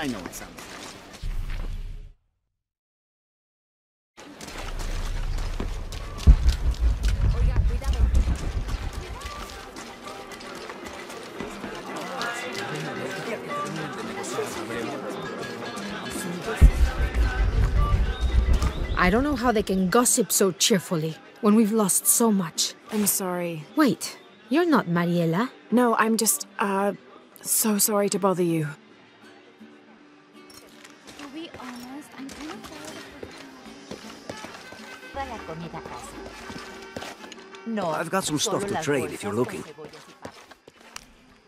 I know it sounds like. I don't know how they can gossip so cheerfully when we've lost so much. I'm sorry. Wait, you're not Mariela? No, I'm just, so sorry to bother you. To be honest, I'm kind of tired. No, I've got some stuff to trade if you're looking.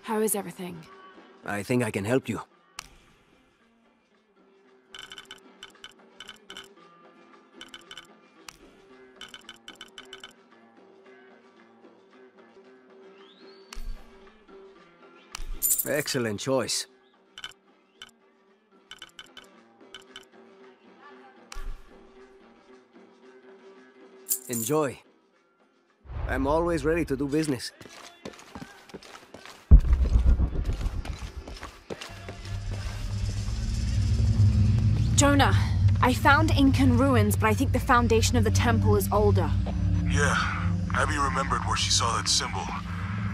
How is everything? I think I can help you. Excellent choice. Enjoy. I'm always ready to do business. Jonah, I found Incan ruins, but I think the foundation of the temple is older. Yeah, Abby remembered where she saw that symbol.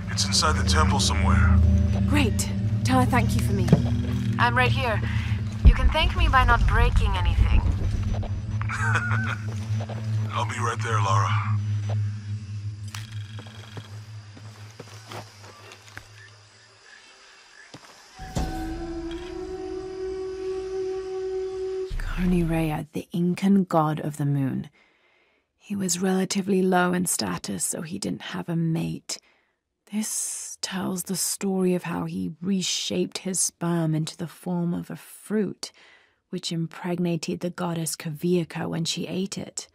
It's inside the temple somewhere. Great. Tell her thank you for me. I'm right here. You can thank me by not breaking anything. I'll be right there, Lara. Rea, the Incan god of the moon. He was relatively low in status, so he didn't have a mate. This tells the story of how he reshaped his sperm into the form of a fruit, which impregnated the goddess Kavika when she ate it.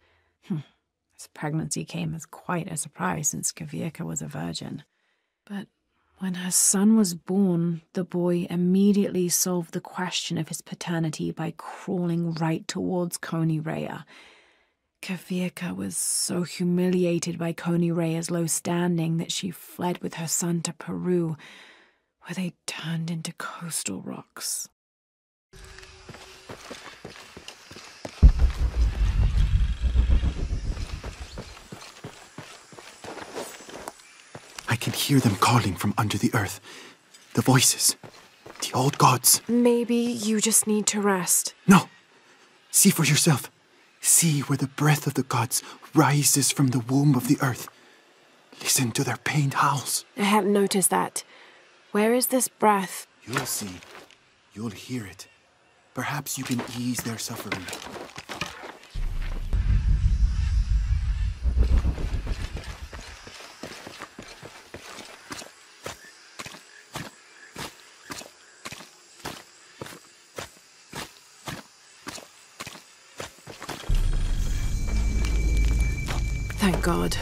His pregnancy came as quite a surprise since Kavika was a virgin. But when her son was born, the boy immediately solved the question of his paternity by crawling right towards Rea. Kavika was so humiliated by Rea's low standing that she fled with her son to Peru, where they turned into coastal rocks. I can hear them calling from under the earth. The voices. The old gods. Maybe you just need to rest. No. See for yourself. See where the breath of the gods rises from the womb of the earth. Listen to their pained howls. I hadn't noticed that. Where is this breath? You'll see. You'll hear it. Perhaps you can ease their suffering. Thank God.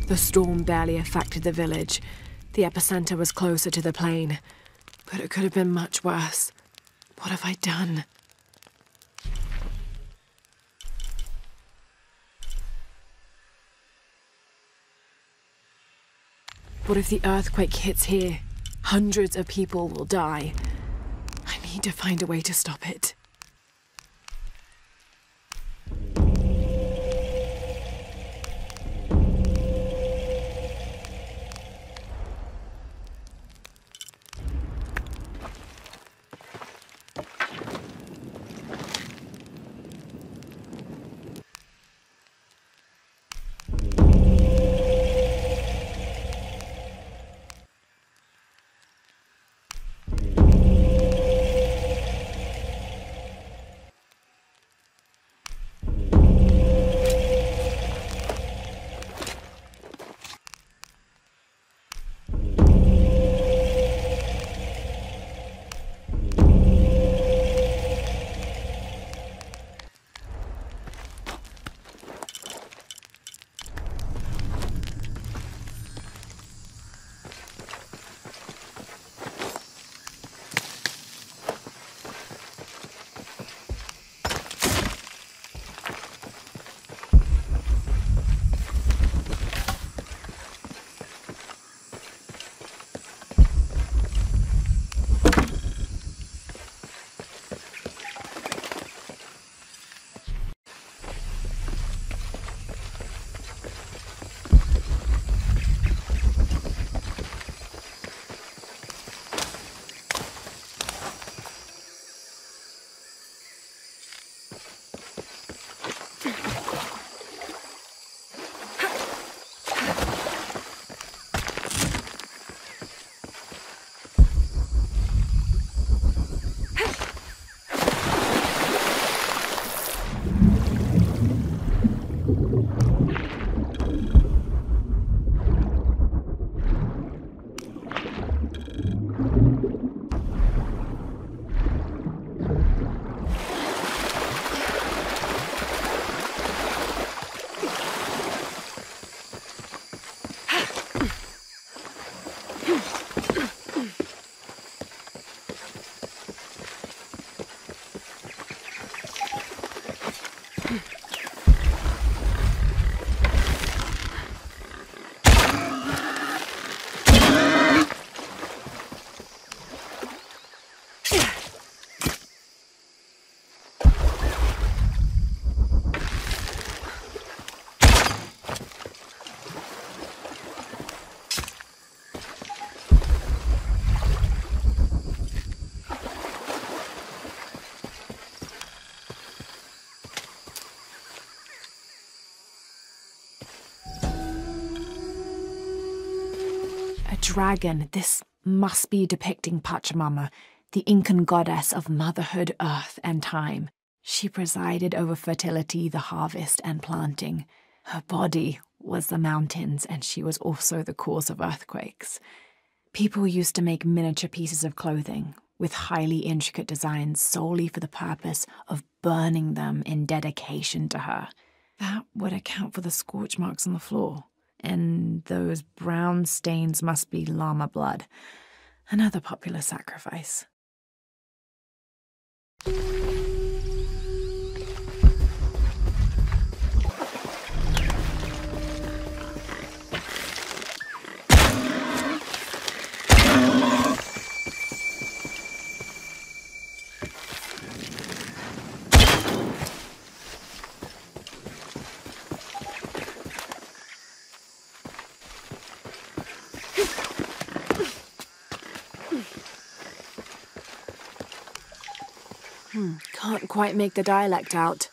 The storm barely affected the village. The epicenter was closer to the plain. But it could have been much worse. What have I done? What if the earthquake hits here? Hundreds of people will die. I need to find a way to stop it. dragon. This must be depicting Pachamama, the Incan goddess of motherhood, earth, and time. She presided over fertility, the harvest, and planting. Her body was the mountains, and she was also the cause of earthquakes. People used to make miniature pieces of clothing with highly intricate designs solely for the purpose of burning them in dedication to her. That would account for the scorch marks on the floor. And those brown stains must be llama blood, another popular sacrifice. Can't quite make the dialect out.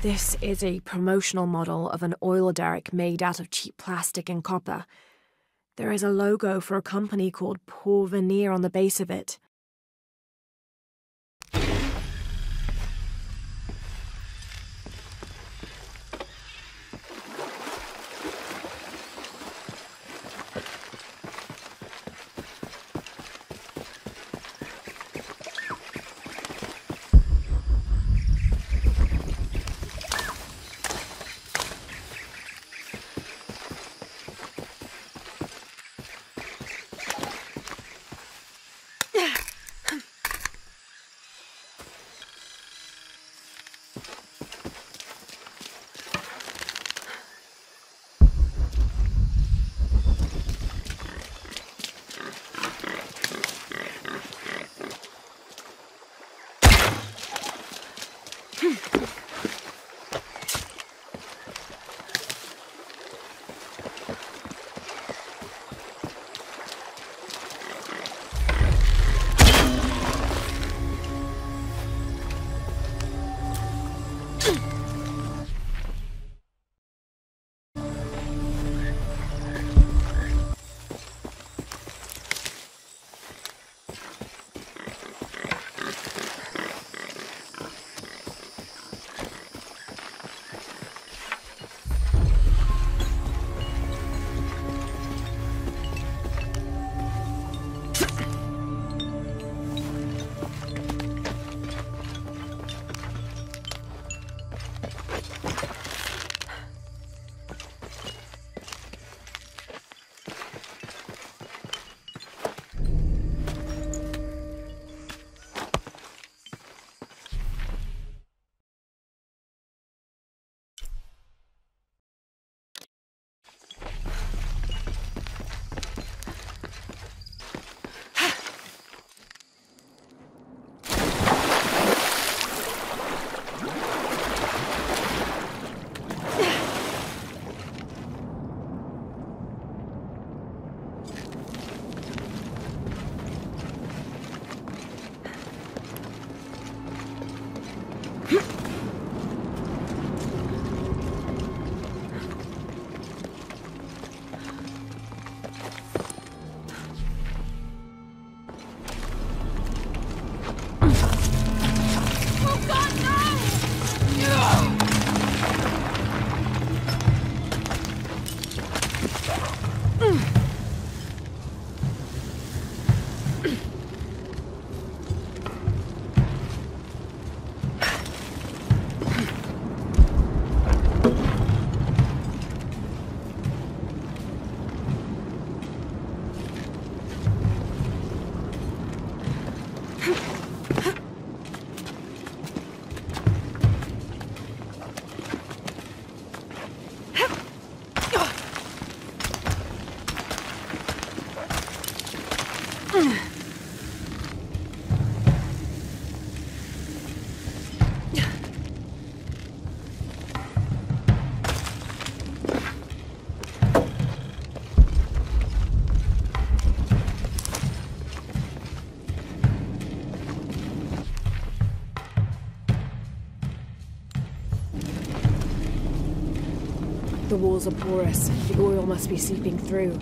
This is a promotional model of an oil derrick made out of cheap plastic and copper. There is a logo for a company called Porvenir on the base of it. The walls are porous. The oil must be seeping through.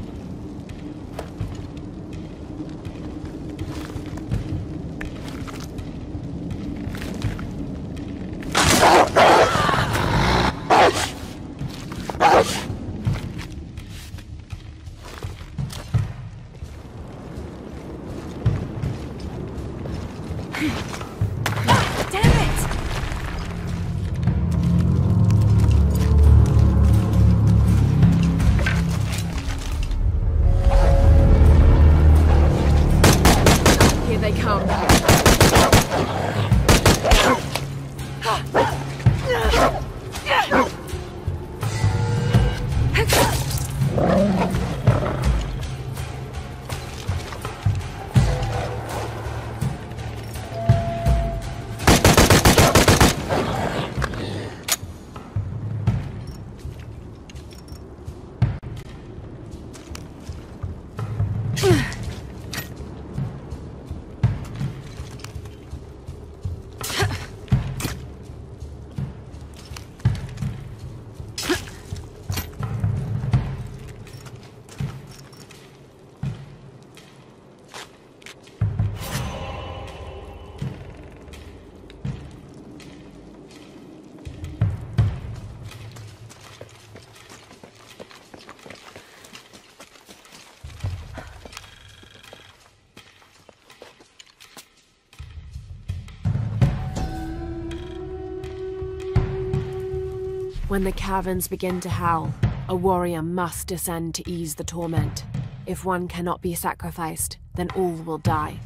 When the caverns begin to howl, a warrior must descend to ease the torment. If one cannot be sacrificed, then all will die.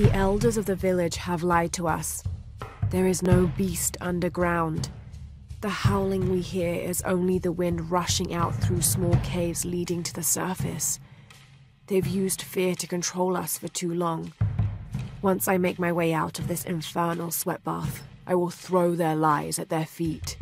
The elders of the village have lied to us. There is no beast underground. The howling we hear is only the wind rushing out through small caves leading to the surface. They've used fear to control us for too long. Once I make my way out of this infernal sweat bath, I will throw their lies at their feet.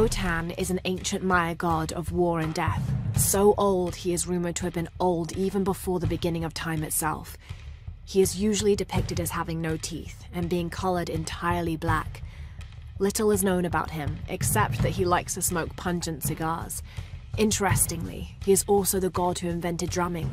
Wotan is an ancient Maya god of war and death. So old, he is rumored to have been old even before the beginning of time itself. He is usually depicted as having no teeth and being colored entirely black. Little is known about him, except that he likes to smoke pungent cigars. Interestingly, he is also the god who invented drumming.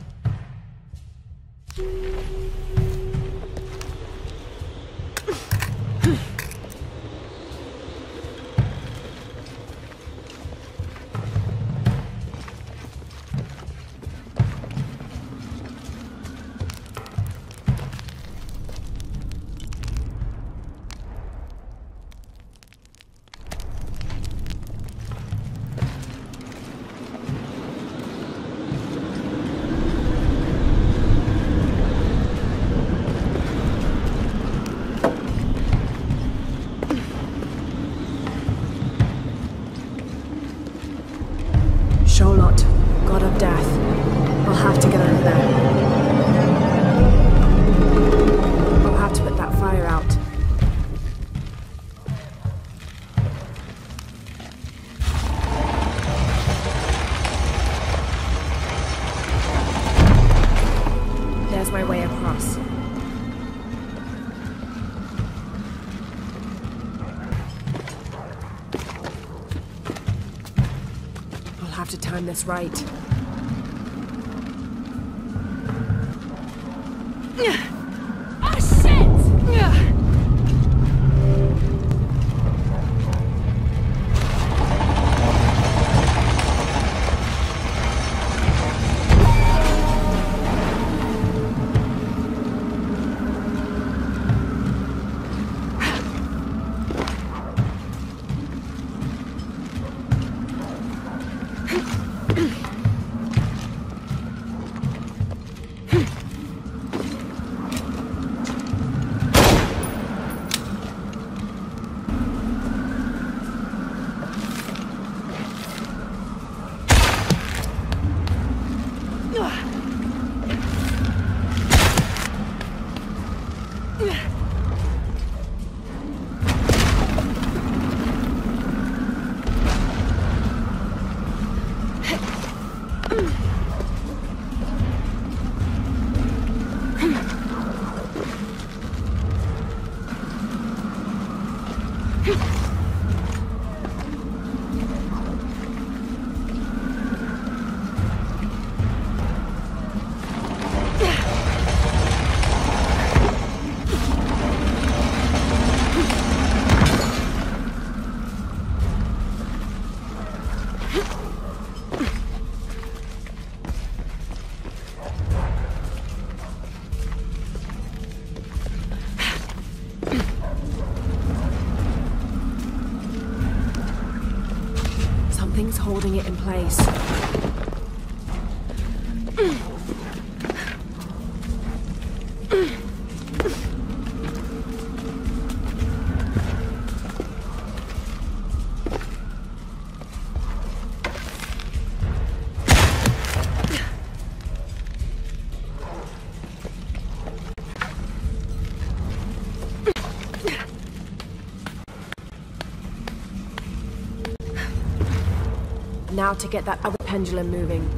have to time this right. Oh, shit! Something's holding it in place. Now to get that other pendulum moving.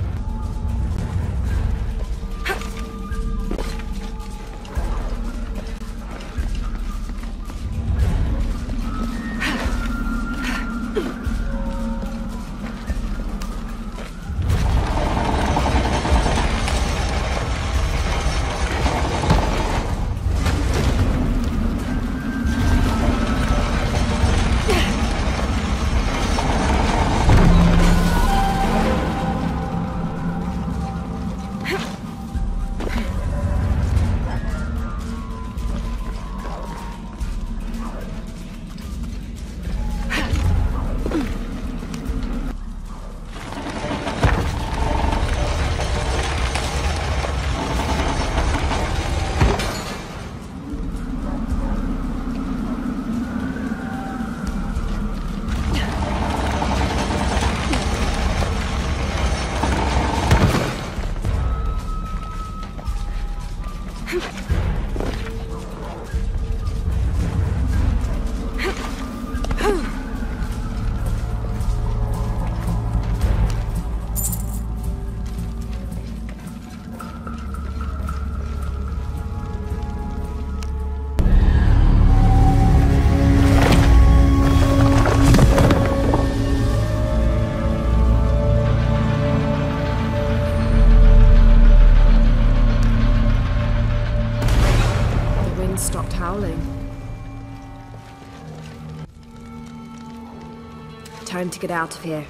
Time to get out of here.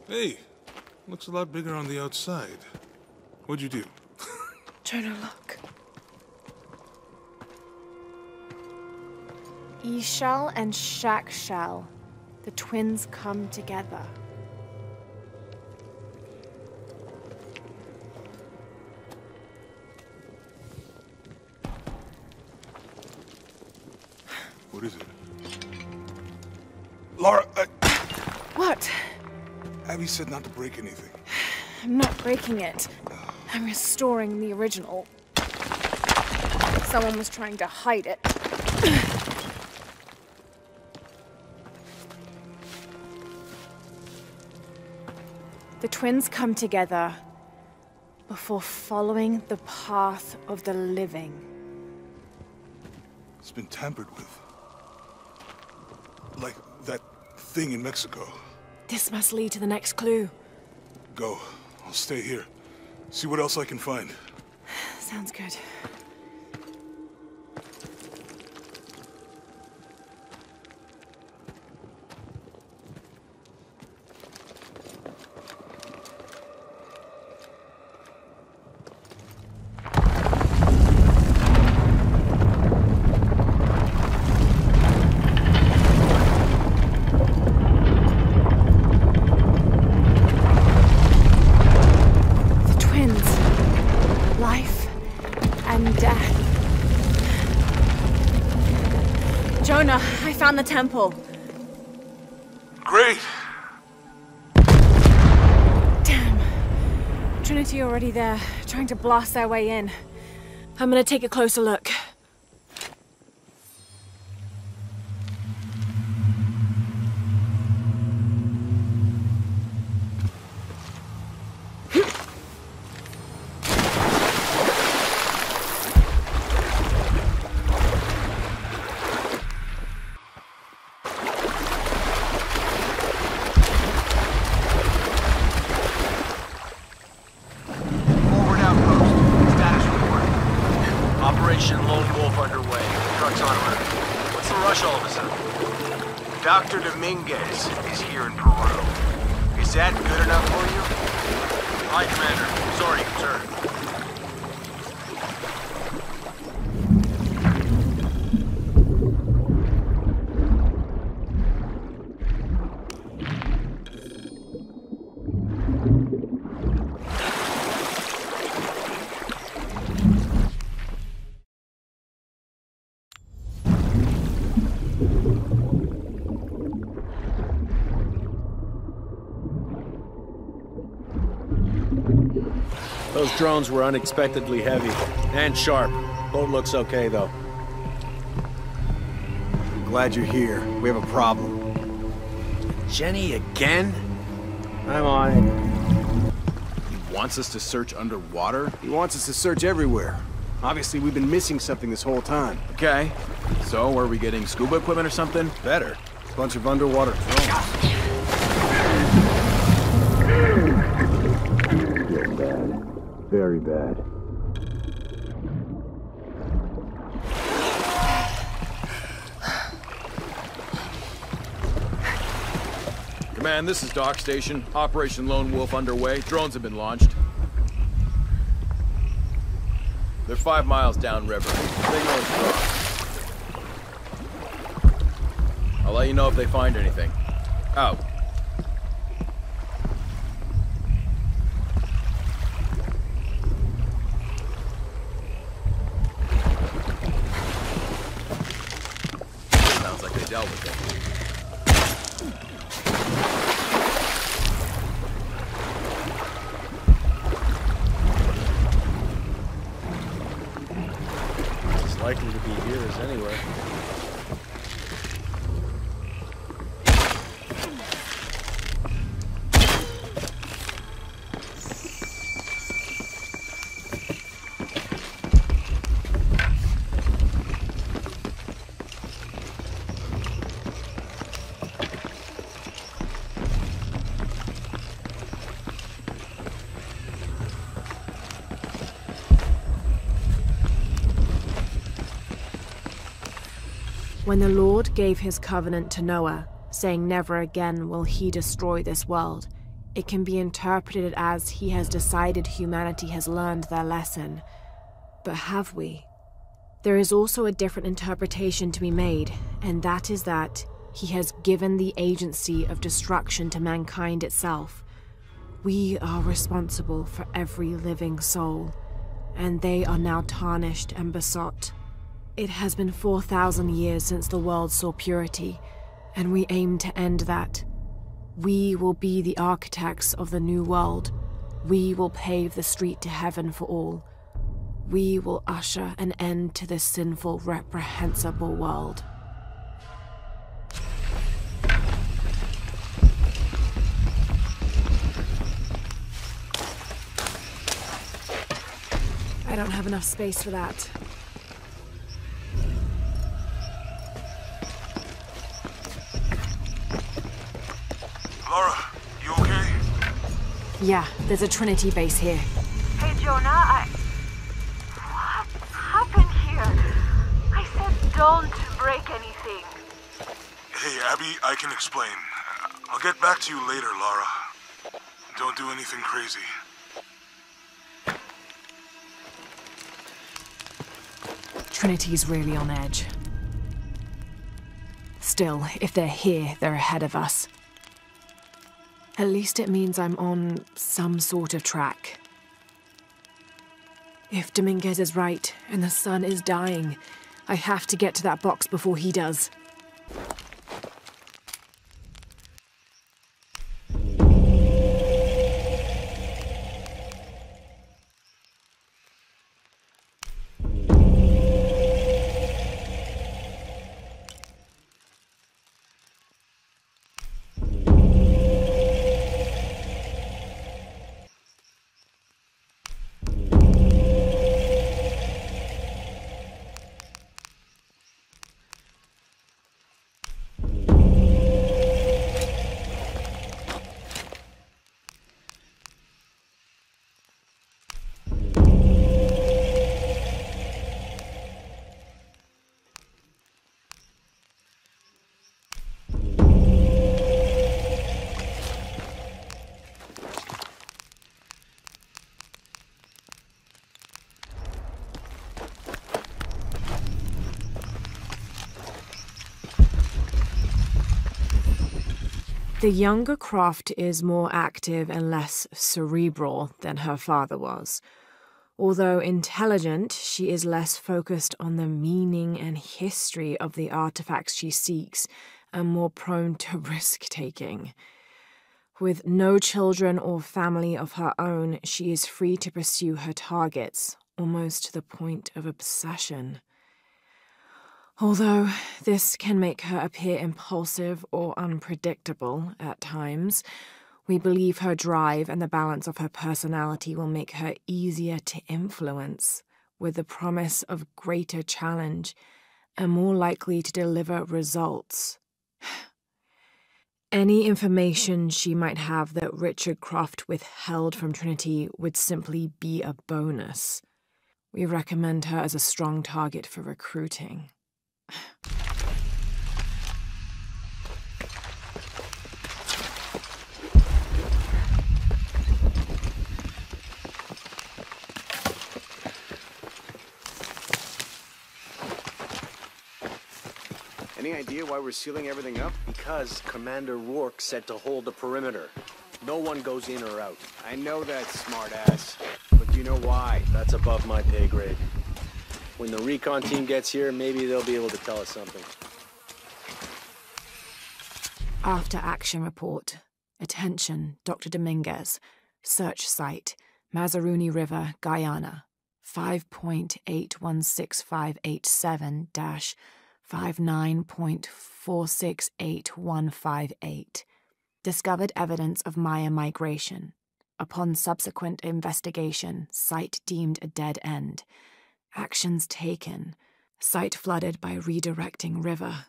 Hey, looks a lot bigger on the outside. What'd you do? Jonah, look. E-shell and shack shell. The twins come together. What is it? Laura, What? Abby said not to break anything. I'm not breaking it. I'm restoring the original. Someone was trying to hide it. The twins come together before following the path of the living. It's been tampered with. Like that thing in Mexico. This must lead to the next clue. Go. I'll stay here. See what else I can find. Sounds good. Jonah, I found the temple. Great! Damn. Trinity already there, trying to blast their way in. I'm gonna take a closer look. Dr. Dominguez is here in Peru. Is that good enough for you? Hi, Commander. Sorry, sir. Those drones were unexpectedly heavy and sharp. Boat looks okay, though. I'm glad you're here. We have a problem. Jenny again? I'm on it. He wants us to search underwater? He wants us to search everywhere. Obviously, we've been missing something this whole time. Okay. So, are we getting scuba equipment or something? Better. Bunch of underwater drones. Very bad. Command, this is Dock Station. Operation Lone Wolf underway. Drones have been launched. They're 5 miles downriver. Signal is crossed. I'll let you know if they find anything. Out. Dealt with it. It's as likely to be here as anywhere. When the Lord gave his covenant to Noah, saying never again will he destroy this world. It can be interpreted as he has decided humanity has learned their lesson. But have we? There is also a different interpretation to be made, and that is that he has given the agency of destruction to mankind itself. We are responsible for every living soul, and they are now tarnished and besought. It has been 4,000 years since the world saw purity, and we aim to end that. We will be the architects of the new world. We will pave the street to heaven for all. We will usher an end to this sinful, reprehensible world. I don't have enough space for that. Laura, you okay? Yeah, there's a Trinity base here. Hey, Jonah, What happened here? I said don't break anything. Hey, Abby, I can explain. I'll get back to you later, Laura. Don't do anything crazy. Trinity's really on edge. Still, if they're here, they're ahead of us. At least it means I'm on some sort of track. If Dominguez is right, and the sun is dying, I have to get to that box before he does. The younger Croft is more active and less cerebral than her father was. Although intelligent, she is less focused on the meaning and history of the artifacts she seeks and more prone to risk-taking. With no children or family of her own, she is free to pursue her targets, almost to the point of obsession. Although this can make her appear impulsive or unpredictable at times, we believe her drive and the balance of her personality will make her easier to influence, with the promise of greater challenge and more likely to deliver results. Any information she might have that Richard Croft withheld from Trinity would simply be a bonus. We recommend her as a strong target for recruiting. Any idea why we're sealing everything up? Because Commander Rourke said to hold the perimeter. No one goes in or out. I know that, smartass. But do you know why? That's above my pay grade. When the recon team gets here, maybe they'll be able to tell us something. After action report. Attention, Dr. Dominguez. Search site, Mazaruni River, Guyana. 5.16587-59.468158. Discovered evidence of Maya migration. Upon subsequent investigation, site deemed a dead end. Actions taken. Site flooded by redirecting river.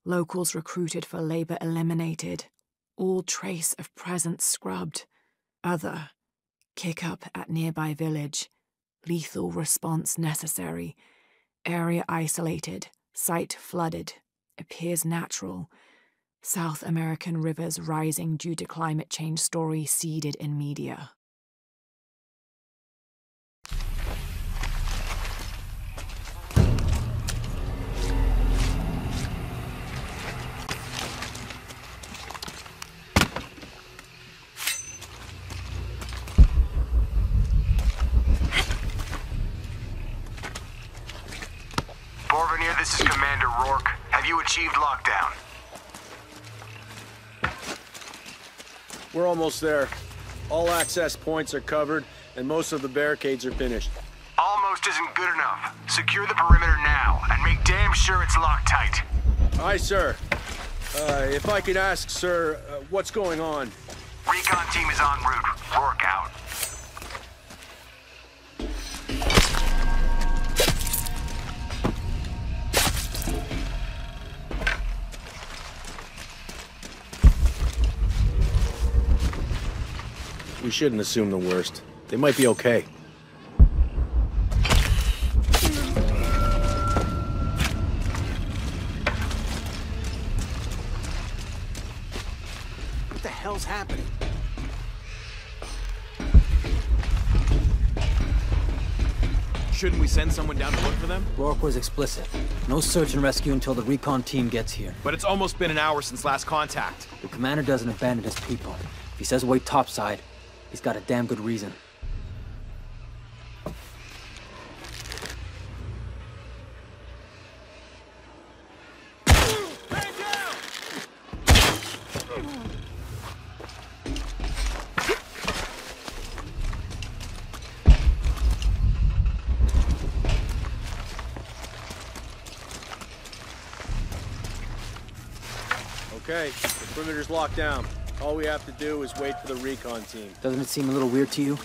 Locals recruited for labor eliminated. All trace of presence scrubbed. Other. Kick up at nearby village. Lethal response necessary. Area isolated. Site flooded. Appears natural. South American rivers rising due to climate change story seeded in media. Borvenir, this is Commander Rourke. Have you achieved lockdown? We're almost there. All access points are covered, and most of the barricades are finished. Almost isn't good enough. Secure the perimeter now, and make damn sure it's locked tight. Aye, sir. If I could ask, sir, what's going on? Recon team is en route. Rourke out. We shouldn't assume the worst. They might be okay. What the hell's happening? Shouldn't we send someone down to look for them? Rourke was explicit. No search and rescue until the recon team gets here. But it's almost been an hour since last contact. The commander doesn't abandon his people. If he says wait topside, he's got a damn good reason. Okay, the perimeter's locked down. All we have to do is wait for the recon team. Doesn't it seem a little weird to you?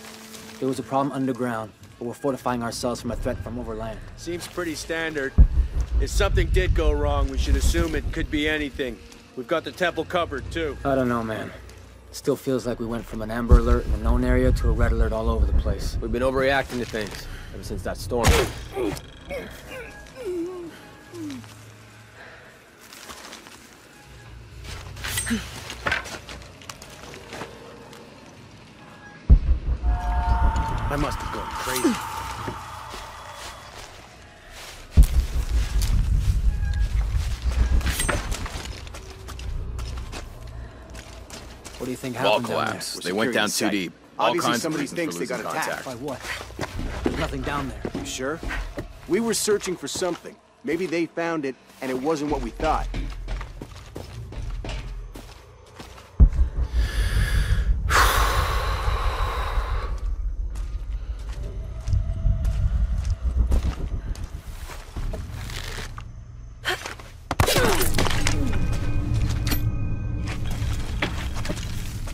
There was a problem underground, but we're fortifying ourselves from a threat from overland. Seems pretty standard. If something did go wrong, we should assume it could be anything. We've got the temple covered, too. I don't know, man. It still feels like we went from an amber alert in a known area to a red alert all over the place. We've been overreacting to things ever since that storm. I must have gone crazy. What do you think Wall happened down collapse. there? They went down too deep. All Obviously kinds of somebody reasons thinks for they got losing attacked. contact. By what? There's nothing down there. You sure? We were searching for something. Maybe they found it, and it wasn't what we thought.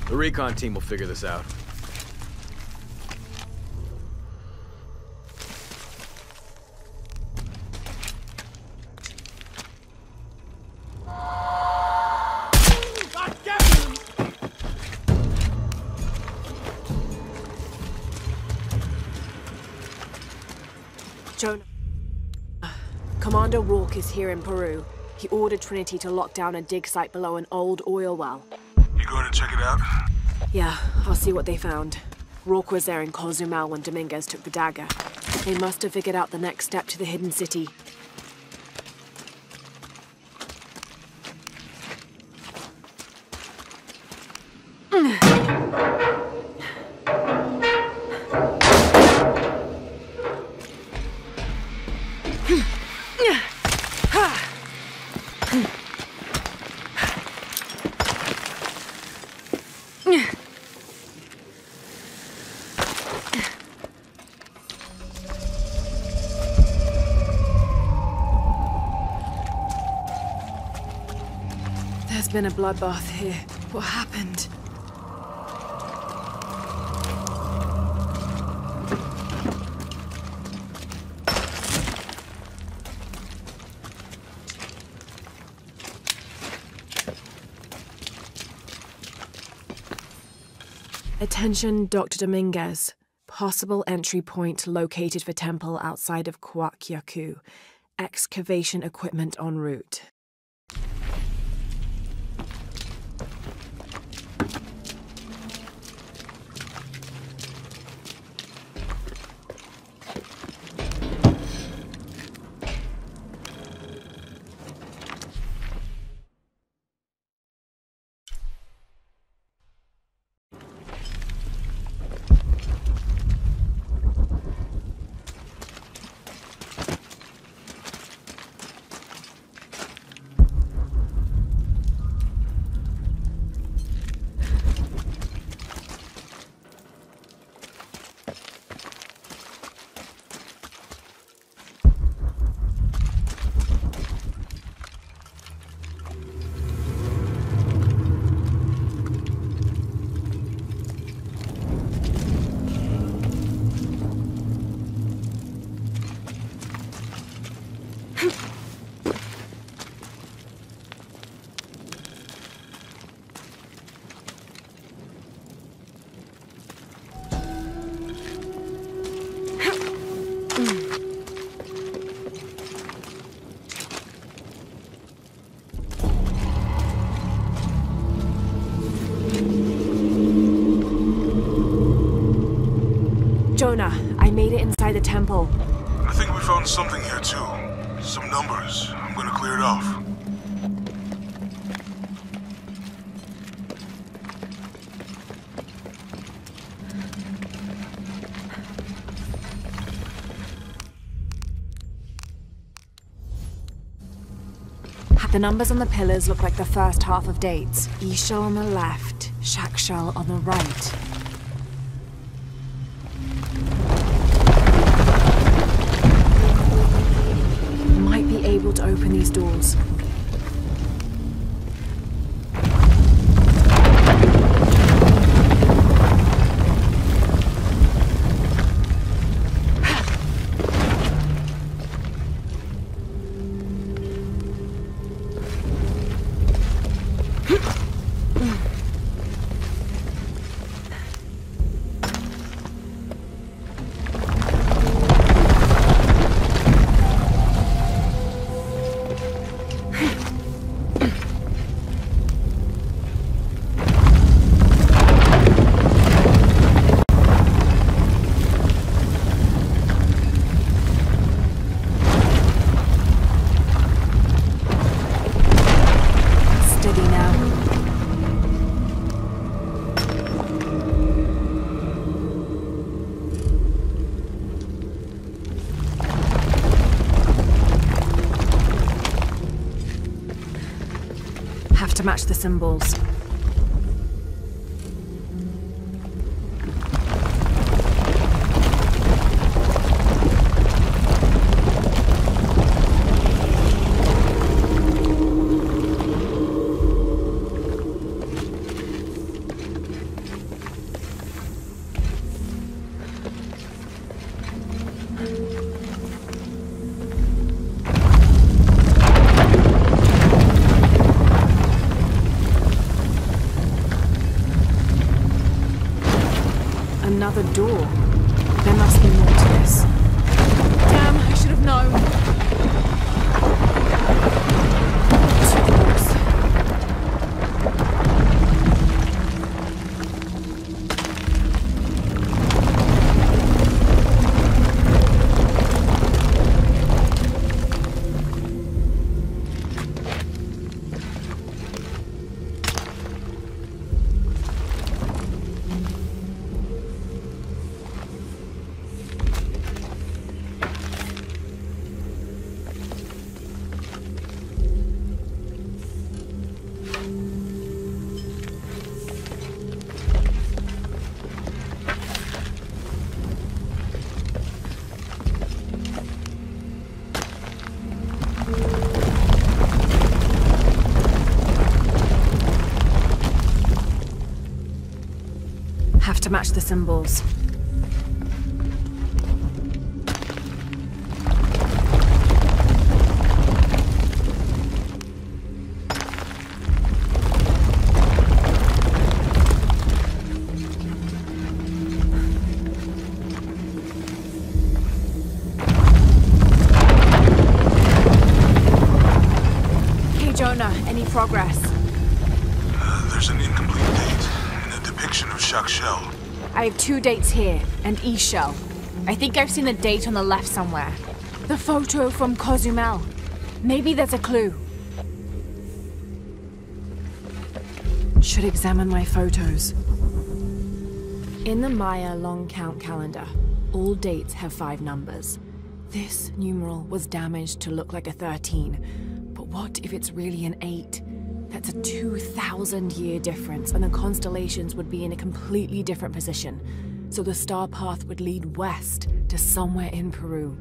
The recon team will figure this out. Jonah. Commander Rourke is here in Peru. He ordered Trinity to lock down a dig site below an old oil well. You going to check it out? Yeah, I'll see what they found. Rourke was there in Cozumel when Dominguez took the dagger. They must have figured out the next step to the hidden city. There's been a bloodbath here. What happened? Attention, Dr. Dominguez. Possible entry point located for temple outside of Coaquiacu. Excavation equipment en route. Jonah, I made it inside the temple. I think we found something here too. Some numbers. I'm gonna clear it off. The numbers on the pillars look like the first half of dates. Ishal on the left, Shakshal on the right. Might be able to open these doors. To match the symbols. Another door. There must be more to this. Damn, I should have known. Too close. To match the symbols. Hey Jonah, any progress? There's an incomplete date and a depiction of Shakshal. I have 2 dates here, and Ishal. I think I've seen the date on the left somewhere. The photo from Cozumel. Maybe there's a clue. Should examine my photos. In the Maya long count calendar, all dates have 5 numbers. This numeral was damaged to look like a 13. But what if it's really an 8? That's a 2,000-year difference, and the constellations would be in a completely different position. So the star path would lead west to somewhere in Peru.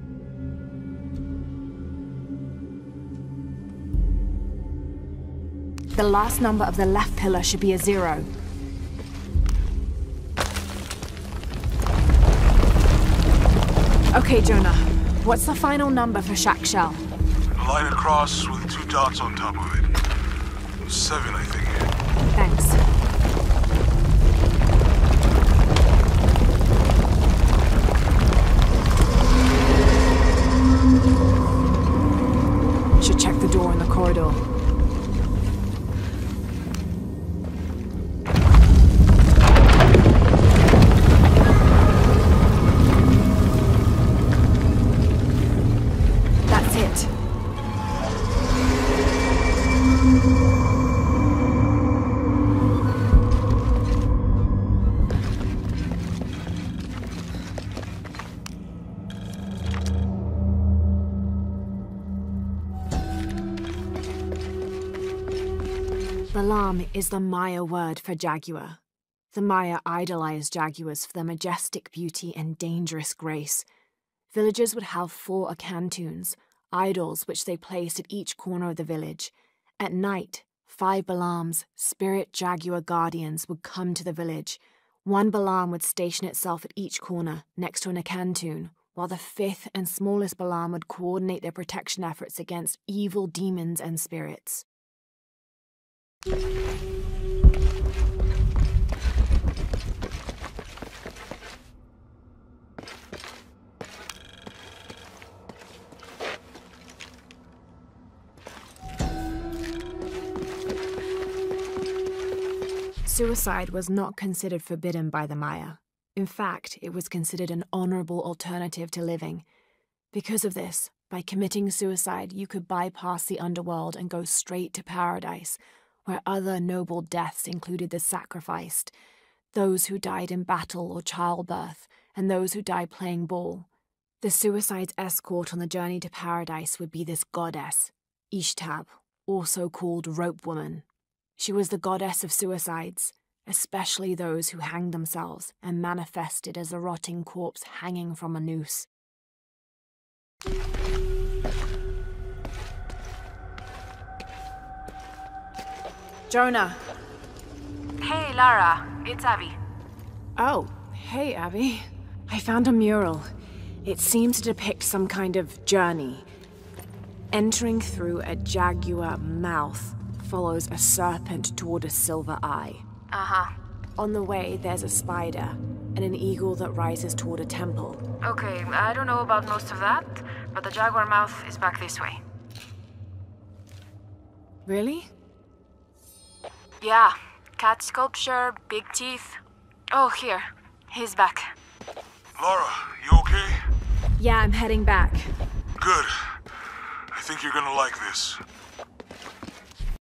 The last number of the left pillar should be a 0. Okay, Jonah. What's the final number for Shakshal? A line across with 2 dots on top of it. 7, I think. Thanks. Should check the door in the corridor. Balam is the Maya word for jaguar. The Maya idolized jaguars for their majestic beauty and dangerous grace. Villagers would have 4 akantuns, idols which they placed at each corner of the village. At night, 5 Balams, spirit jaguar guardians, would come to the village. 1 Balam would station itself at each corner, next to an akantun, while the 5th and smallest Balam would coordinate their protection efforts against evil demons and spirits. Suicide was not considered forbidden by the Maya. In fact, it was considered an honorable alternative to living. Because of this, by committing suicide, you could bypass the underworld and go straight to paradise, where other noble deaths included the sacrificed, those who died in battle or childbirth, and those who died playing ball. The suicide's escort on the journey to paradise would be this goddess, Ishtab, also called Rope Woman. She was the goddess of suicides, especially those who hanged themselves and manifested as a rotting corpse hanging from a noose. Jonah. Hey, Lara. It's Abby. Oh, hey, Abby. I found a mural. It seemed to depict some kind of journey. Entering through a jaguar mouth follows a serpent toward a silver eye. Uh-huh. On the way, there's a spider and an eagle that rises toward a temple. Okay, I don't know about most of that, but the jaguar mouth is back this way. Really? Yeah. Cat sculpture, big teeth. Oh, here. He's back. Lara, you okay? Yeah, I'm heading back. Good. I think you're gonna like this.